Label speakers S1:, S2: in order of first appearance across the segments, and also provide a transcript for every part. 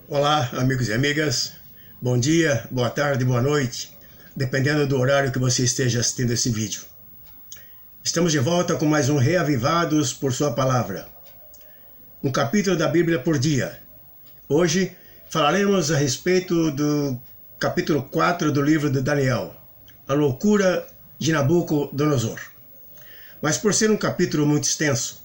S1: Olá, amigos e amigas. Bom dia, boa tarde, boa noite, dependendo do horário que você esteja assistindo esse vídeo. Estamos de volta com mais um Reavivados por Sua Palavra. Um capítulo da Bíblia por dia. Hoje falaremos a respeito do capítulo 4 do livro de Daniel, a loucura de Nabucodonosor. Mas por ser um capítulo muito extenso,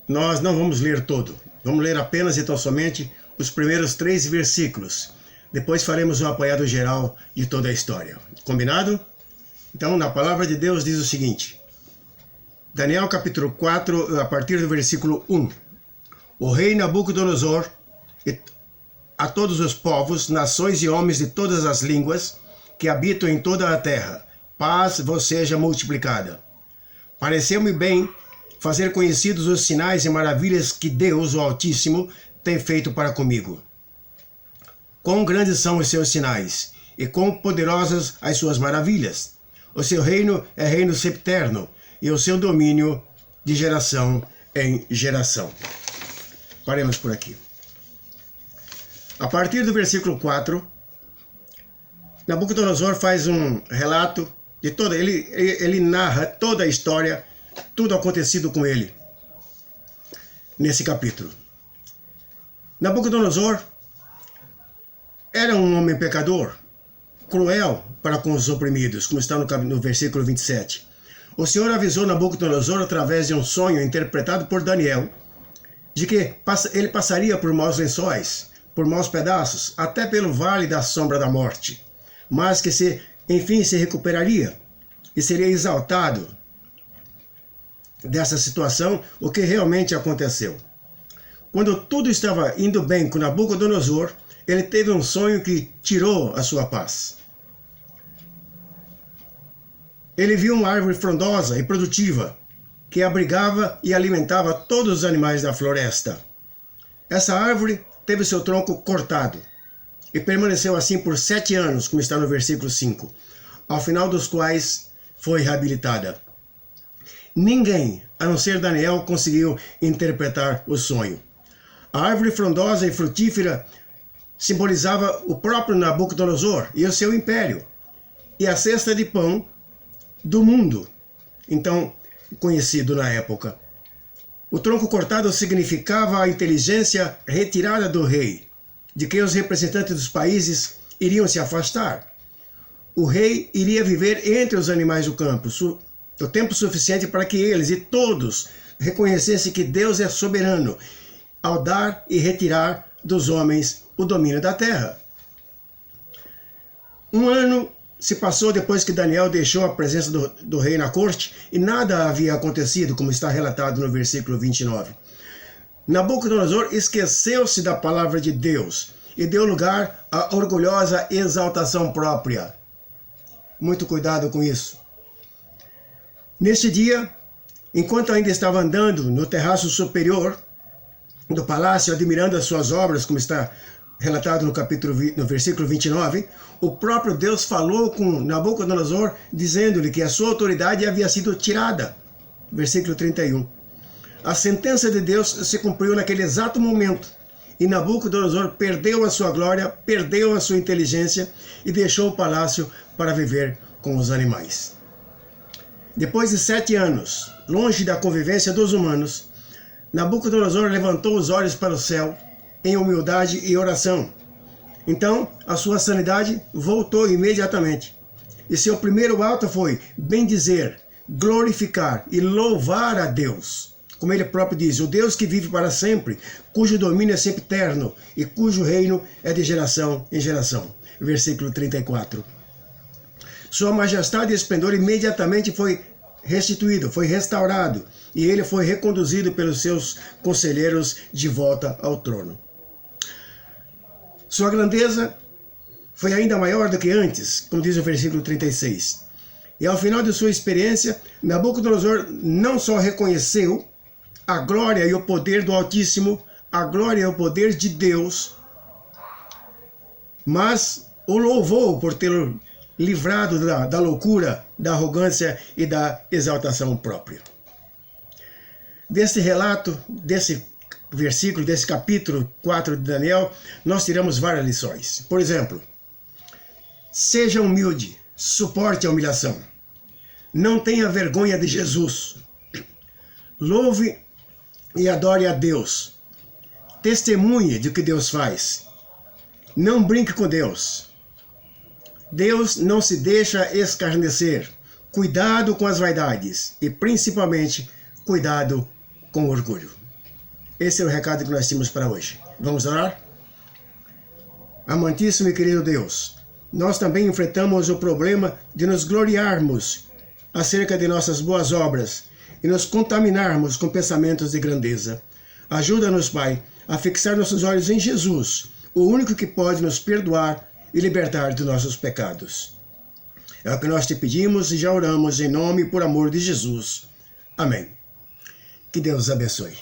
S1: nós não vamos ler todo. Vamos ler apenas e tão somente os primeiros 3 versículos. Depois faremos um apanhado geral de toda a história. Combinado? Então, na palavra de Deus diz o seguinte. Daniel capítulo 4, a partir do versículo 1. O rei Nabucodonosor e a todos os povos, nações e homens de todas as línguas que habitam em toda a terra, paz vos seja multiplicada. Pareceu-me bem fazer conhecidos os sinais e maravilhas que Deus, o Altíssimo, tem feito para comigo. Quão grandes são os seus sinais, e quão poderosas as suas maravilhas. O seu reino é reino sempiterno, e o seu domínio de geração em geração. Paremos por aqui. A partir do versículo 4, Nabucodonosor faz um relato de toda, ele narra toda a história, tudo acontecido com ele, nesse capítulo. Nabucodonosor era um homem pecador, cruel para com os oprimidos, como está no versículo 27. O Senhor avisou Nabucodonosor através de um sonho interpretado por Daniel, de que ele passaria por maus lençóis, por maus pedaços, até pelo vale da sombra da morte, mas que enfim se recuperaria e seria exaltado dessa situação, o que realmente aconteceu. Quando tudo estava indo bem com Nabucodonosor, ele teve um sonho que tirou a sua paz. Ele viu uma árvore frondosa e produtiva, que abrigava e alimentava todos os animais da floresta. Essa árvore teve seu tronco cortado, e permaneceu assim por 7 anos, como está no versículo 5, ao final dos quais foi reabilitada. Ninguém, a não ser Daniel, conseguiu interpretar o sonho. A árvore frondosa e frutífera simbolizava o próprio Nabucodonosor e o seu império, e a cesta de pão do mundo, então conhecido na época. O tronco cortado significava a inteligência retirada do rei, de quem os representantes dos países iriam se afastar. O rei iria viver entre os animais do campo, o tempo suficiente para que eles e todos reconhecessem que Deus é soberano, ao dar e retirar dos homens o domínio da terra. 1 ano se passou depois que Daniel deixou a presença do rei na corte e nada havia acontecido, como está relatado no versículo 29. Nabucodonosor esqueceu-se da palavra de Deus e deu lugar à orgulhosa exaltação própria. Muito cuidado com isso. Neste dia, enquanto ainda estava andando no terraço superior do palácio, admirando as suas obras, como está relatado no versículo 29, o próprio Deus falou com Nabucodonosor, dizendo-lhe que a sua autoridade havia sido tirada. Versículo 31. A sentença de Deus se cumpriu naquele exato momento, e Nabucodonosor perdeu a sua glória, perdeu a sua inteligência e deixou o palácio para viver com os animais. Depois de 7 anos, longe da convivência dos humanos, Nabucodonosor levantou os olhos para o céu em humildade e oração. Então, a sua sanidade voltou imediatamente. E seu primeiro ato foi bendizer, glorificar e louvar a Deus. Como ele próprio diz, o Deus que vive para sempre, cujo domínio é sempiterno e cujo reino é de geração em geração. Versículo 34. Sua majestade e esplendor imediatamente foi restituído, foi restaurado, e ele foi reconduzido pelos seus conselheiros de volta ao trono. Sua grandeza foi ainda maior do que antes, como diz o versículo 36. E ao final de sua experiência, Nabucodonosor não só reconheceu a glória e o poder do Altíssimo, a glória e o poder de Deus, mas o louvou por ter livrado da loucura, da arrogância e da exaltação própria. Desse relato, desse versículo desse capítulo 4 de Daniel, nós tiramos várias lições. Por exemplo, seja humilde, suporte a humilhação. Não tenha vergonha de Jesus. Louve e adore a Deus. Testemunhe de que Deus faz. Não brinque com Deus. Deus não se deixa escarnecer. Cuidado com as vaidades e, principalmente, cuidado com o orgulho. Esse é o recado que nós temos para hoje. Vamos orar? Amantíssimo e querido Deus, nós também enfrentamos o problema de nos gloriarmos acerca de nossas boas obras e nos contaminarmos com pensamentos de grandeza. Ajuda-nos, Pai, a fixar nossos olhos em Jesus, o único que pode nos perdoar e libertar dos nossos pecados. É o que nós te pedimos e já oramos em nome e por amor de Jesus. Amém. Que Deus abençoe.